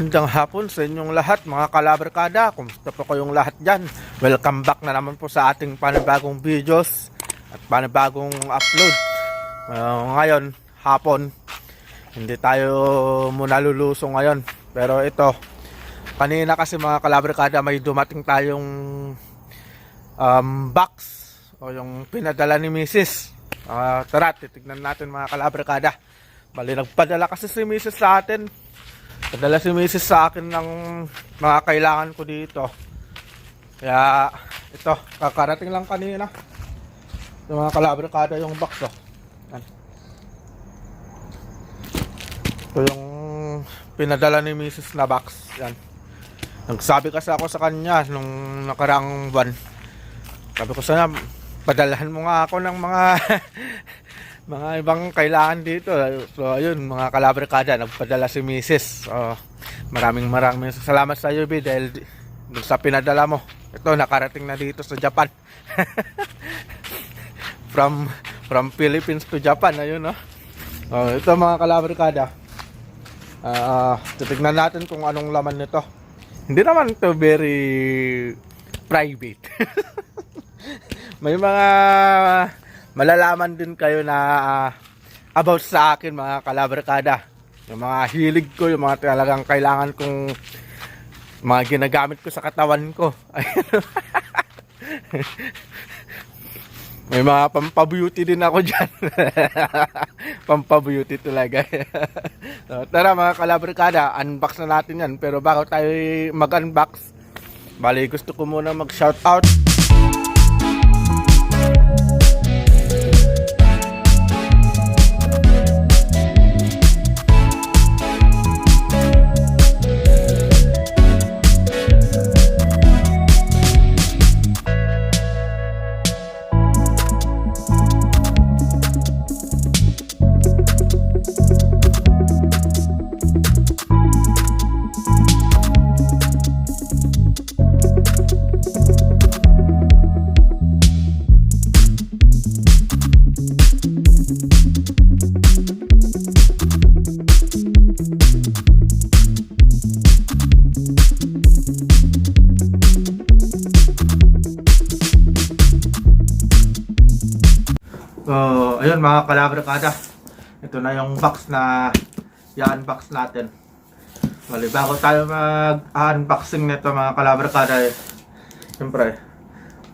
Magandang hapon sa inyong lahat mga kalabarkada. Kumusta po kayong lahat dyan? Welcome back na naman po sa ating panibagong videos at panibagong upload. Ngayon, hapon, hindi tayo muna lulusong ngayon. Pero ito, kanina kasi mga kalabarkada may dumating tayong box o yung pinadala ni Mrs. Tara, titignan natin mga kalabarkada. Bali, nagpadala kasi si Mrs. sa atin. Padala si Mrs. sa akin ng mga kailangan ko dito. Kaya ito, kakarating lang kanina. Yung mga kalabarkada yung box. Yan. Ito yung pinadala ni Mrs. na box. Yan. Nagsabi kasi ako sa kanya nung nakaraang buwan. Sabi ko sana, padalahan mo nga ako ng mga mga ibang kailangan dito. So ayun mga kalabarkada, nagpadala si Mrs. Maraming salamat sa iyo, B, dahil sa pinadala mo. Ito, nakarating na dito sa Japan. from Philippines to Japan. Ayun, no? Ito mga kalabarkada, titignan natin kung anong laman nito. Hindi naman ito very private. May mga malalaman din kayo na about sa akin mga kalabarkada. Yung mga hilig ko, yung mga talagang kailangan kong mga ginagamit ko sa katawan ko. May mga pampabeauty din ako dyan. Pampabeauty talaga. So, tara mga kalabarkada, unbox na natin yan. Pero bago tayo mag-unbox, bali gusto ko muna mag-shoutout. So, ayun mga kalabarkada, ito na yung box na i-unbox natin. Bali, bago tayo mag-unboxing nito mga kalabarkada, siyempre,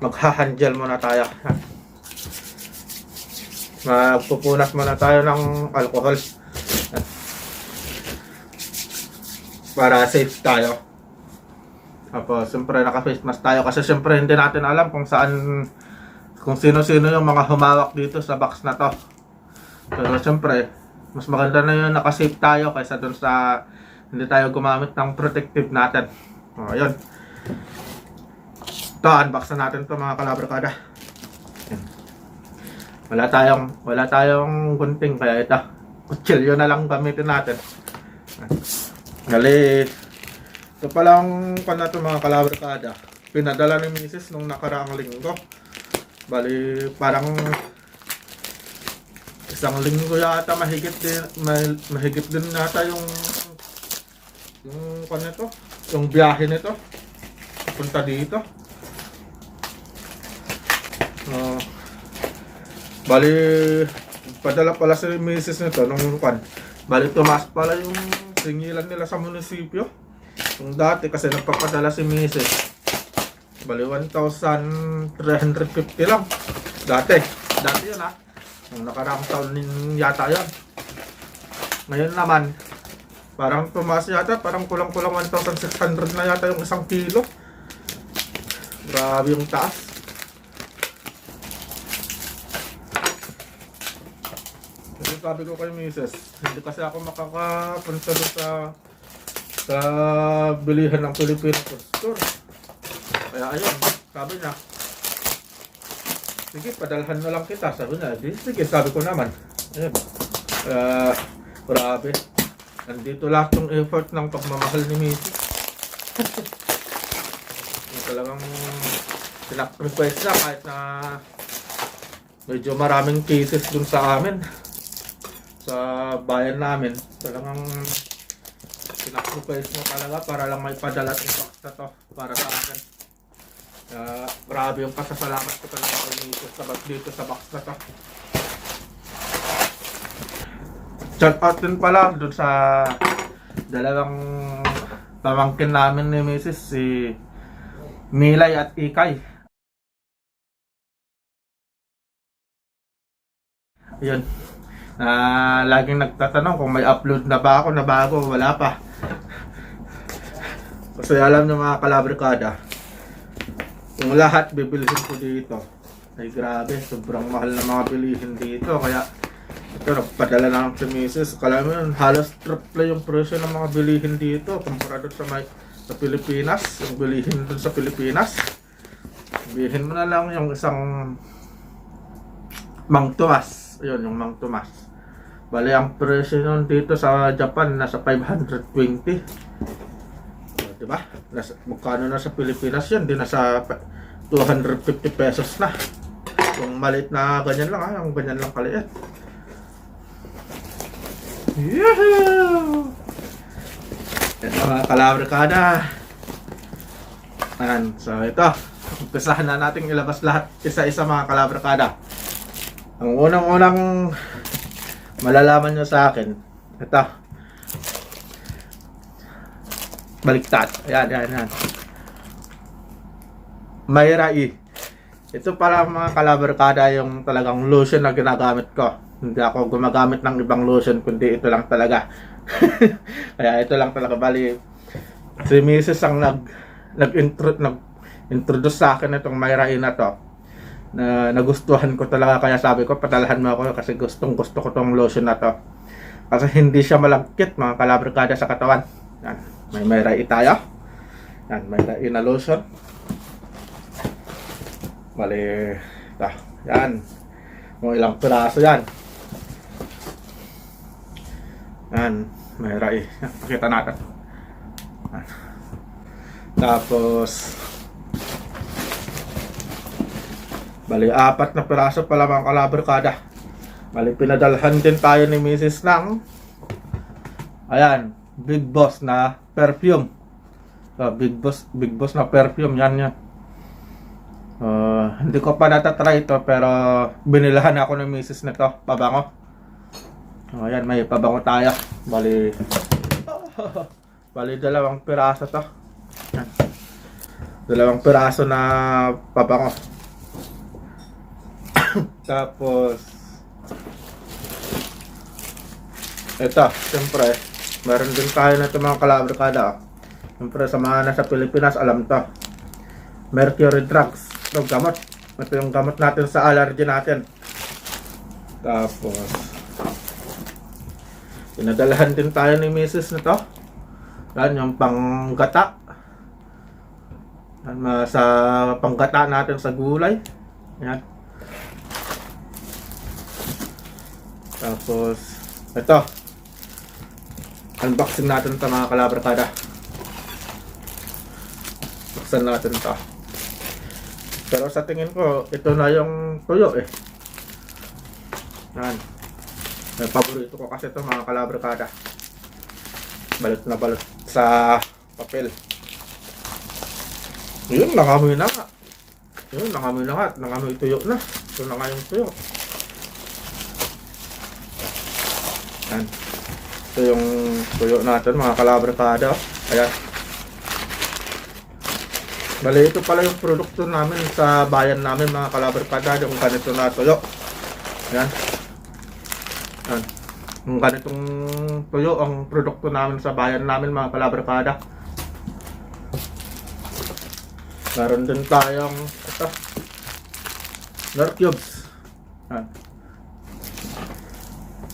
magha-handgel muna tayo. Magpupunas muna tayo ng alcohol para safe tayo. Tapos, siyempre, naka-face mask tayo kasi siyempre hindi natin alam kung sino-sino yung mga humawak dito sa box na to. Pero siyempre, mas maganda na yung naka-safe tayo kaysa dun sa hindi tayo gumamit ng protective natin. Ayun. Ito, unbox na natin to mga kalabarkada. Wala tayong gunting, kaya ito, kutsilyo na lang gamitin natin. Gali, ito palang na to mga kalabarkada. Pinadala ni Mrs. nung nakaraang linggo. Bali, parang isang linggo yata mahigit din yata yung nito, yung biyahe nito punta dito. Bali, padala pala si Mrs. nito nung bali, tumaas pala yung singilan nila sa munisipyo. Yung dati kasi nagpapadala si Mrs. Bali, 1,350 lang. Dati yun Nung nakaraang taon yata yun. Ngayon naman, parang tumaas yata. Parang kulang-kulang 1,600 na yata yung isang kilo. Grabe yung taas. Kasi sabi ko kay Mrs., hindi kasi ako makakapunta sa bilihan ng Filipino store. Kaya ayun, sabi niya, sige, padalhan na lang kita. Sabi niya, sige, sabi ko naman. Ayun. Grabe. Nandito lahat yung effort ng pagmamahal ni Mrs. Talagang pinag-request na kahit na medyo maraming cases dun sa amin. Sa bayan namin. Talagang Sinacrifice mo talaga para lang may padala yung box na to para sa akin. Grabe yung pasasalamat ko talaga kay Mrs. Sabat dito sa box na to. Shout out din pala dun sa dalawang pamangkin namin ni Mrs. si Milay at Ikay. Yun. Laging nagtatanong kung may upload na ba ako na bago, wala pa. Kasi alam nyo mga kalabrikada, yung lahat bibilihin ko dito ay grabe, sobrang mahal na mga bilihin dito. Kaya ito, nagpadala na lang si Mrs. Kala mo yun, halos triple yung presyo ng mga bilihin dito kumpara doon sa Pilipinas. Yung bilihin doon sa Pilipinas, bilihin mo na lang yung isang Mang Tomas. Yun, yung Mang Tomas. Bali, ang presyo nun dito sa Japan nasa 520. Diba? Magkano na sa Pilipinas yun? Di nasa 250 pesos na. Yung maliit na ganyan lang, yung ganyan lang kaliit. Yahoo! Ito mga kalabrikada. Ayan, so ito. Umpisahan na natin ilabas lahat isa-isa mga kalabrikada. Ang unang-unang malalaman nyo sa akin, ito. Baliktad. Ayan. Mayra E. Ito pala mga kalabrikada yung talagang lotion na ginagamit ko. Hindi ako gumagamit ng ibang lotion, kundi ito lang talaga. Kaya ito lang talaga. Bali, si Mrs. ang nag-introduce sa akin itong Mayra E na to. Na nagustuhan ko talaga, kaya sabi ko padalahan mo ako kasi gusto ko tong lotion na to. Kasi hindi siya malagkit mga kalabrikada sa katawan. Yan. May Mayra E tayo. Yan, Mayra E na lotion. Bali, yan. Kung ilang piraso yan. Yan, Mayra E. Pakita natin. Yan. Tapos, bali, 4 na piraso pala mga kalabrikada. Bali, pinadalhan din tayo ni Mrs. ng ayan, Big Boss na perfume. So, Big Boss na perfume. Yan. Hindi ko pa natatry ito, pero binilahan ako ng Mrs. nito, pabango. Ayan, may pabango tayo. Bali, 2 piraso to. Yan. 2 piraso na pabango. Tapos ito, siyempre meron din tayo na ito mga kalabrikada. Siyempre sa mga nasa Pilipinas alam to, Mercury Drugs. Ito gamot. Ito yung gamot natin sa allergy natin. Tapos pinadalahan din tayo ni Mrs. nito. Yan yung panggata. Yan, sa panggata natin sa gulay. Yan. Tapos ito, unboxing natin ito mga kalabrikada. Buksan natin ito. Pero sa tingin ko, ito na yung tuyo eh. Yan. May paborito ko kasi ito mga kalabrikada. Balot na balot sa papel. Yun, nangamoy na nga. Yun, nangamoy na nga. Nangamoy tuyo na. Ito na nga yung tuyo. Yan. Ito yung tuyo natin mga kalabrikada. Ayan. Bali, ito pala yung produkto namin sa bayan namin mga kalabrikada. Yung ganito na tuyo. Ayan. Yan. Yung ganitong tuyo ang produkto namin sa bayan namin mga kalabrikada. Meron din tayong ito, Nor Cubes. Yan.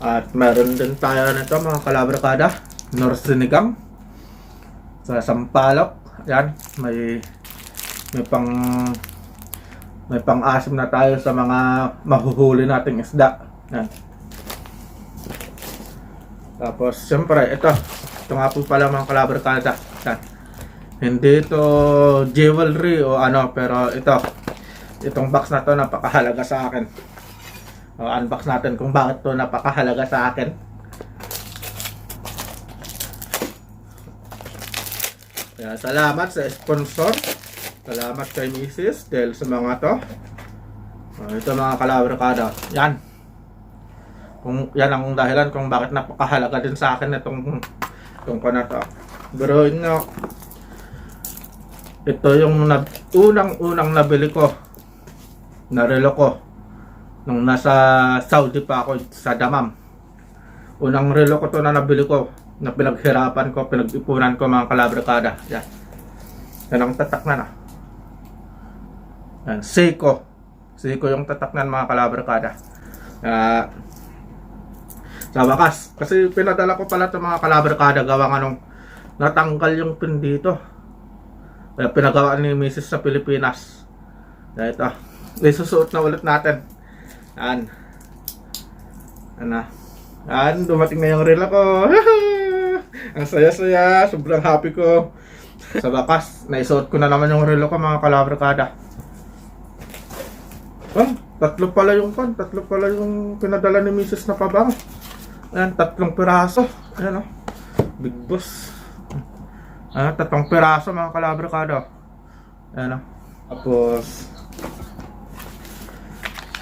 At meron din tayo nito mga kalabrikada, Nor Sinigang sa Sampalok. Yan, may pang-asim na tayo sa mga mahuhuli nating isda. Yan. Tapos siyempre ito nga po pala mga kalabrikada. Yan. Hindi ito jewelry o ano, pero itong box na to napakahalaga sa akin. Unbox natin kung bakit to napakahalaga sa akin. Kaya salamat sa sponsor. Salamat kay Mrs. dahil sa mga to. Ito mga kalabarkada. Yan. Yan ang dahilan kung bakit napakahalaga din sa akin itong na to. Pero yun nga, ito yung unang nabili ko na relo ko nung nasa Saudi pa ako sa Damam. Unang relo ko to na nabili ko, na pinaghirapan ko, pinag-ipunan ko mga kalabarkada. Yan. Yan ang tatak na. Yan. Seiko yung tatak na mga kalabarkada. Sa wakas, kasi pinadala ko pala ito mga kalabarkada, gawa nga nung natanggal yung pin dito. Kaya pinagawa ni Mrs. sa Pilipinas. Kaya ito, isusuot na ulit natin. Yan. Yan, dumating na yung reel ako. Ang saya-saya, sobrang happy ko. Sa wakas, naisuot ko na naman yung reel ko mga kalabarkada. Tatlo pala yung pinadala ni Mrs. na pabango. Ayan, 3 piraso. Ayan, oh. Big boss. Ayan, 3 piraso mga kalabarkada. Ayan, oh. Tapos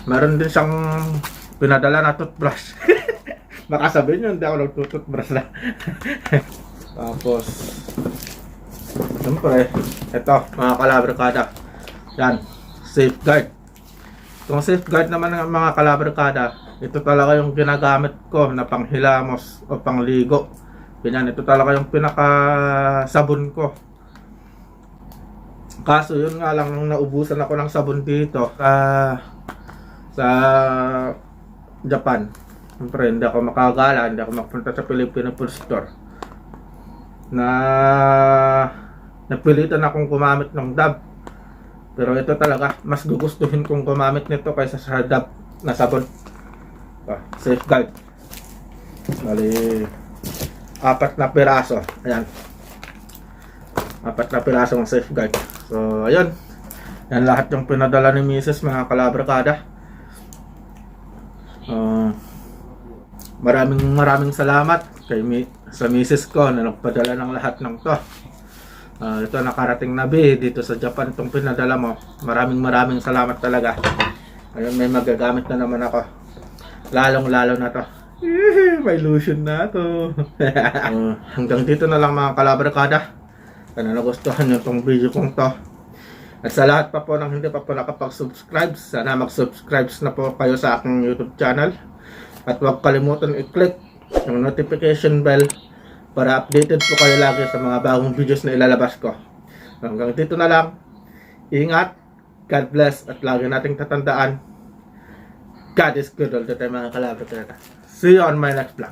meron din siyang pinadala na toothbrush. Baka sabihin nyo, hindi ako nagtutoothbrush na. Tapos siyempre, ito mga kalabarkada. Yan, safeguard. Itong safeguard naman ng mga kalabarkada, ito talaga yung ginagamit ko na panghilamos o pangligo. Ganyan, ito talaga yung pinaka sabon ko. Kaso yun nga lang, nung naubusan ako ng sabon dito sa Japan. Siyempre, hindi ako makagala, hindi ako makapunta sa Filipino Food Store. Napilitan akong gumamit ng Dove. Pero ito talaga, mas gugustuhin kong gumamit nito kaysa sa Dove na sabon. Safeguard. Bali, 4 na piraso. Ayan. 4 na piraso ng safeguard. So, ayun. Yan lahat yung pinadala ni Mrs. mga kalabarkada. Maraming salamat sa Mrs. ko na nagpadala ng lahat ng to. Ito nakarating na dito sa Japan itong pinadala mo. Maraming salamat talaga. Ayun, may magagamit na naman ako. Lalong-lalo na to. May lotion na to. Hanggang dito na lang mga kalabarkada. Sana nagustuhan nyo itong video kong to. At sa lahat pa po nang hindi pa po nakapag-subscribe, sana mag-subscribe na po kayo sa aking YouTube channel. At huwag kalimutan i-click yung notification bell para updated po kayo lagi sa mga bagong videos na ilalabas ko. Hanggang dito na lang. Ingat, God bless, at lagi nating tatandaan, God is good all the time mga kalabarkada. See you on my next vlog.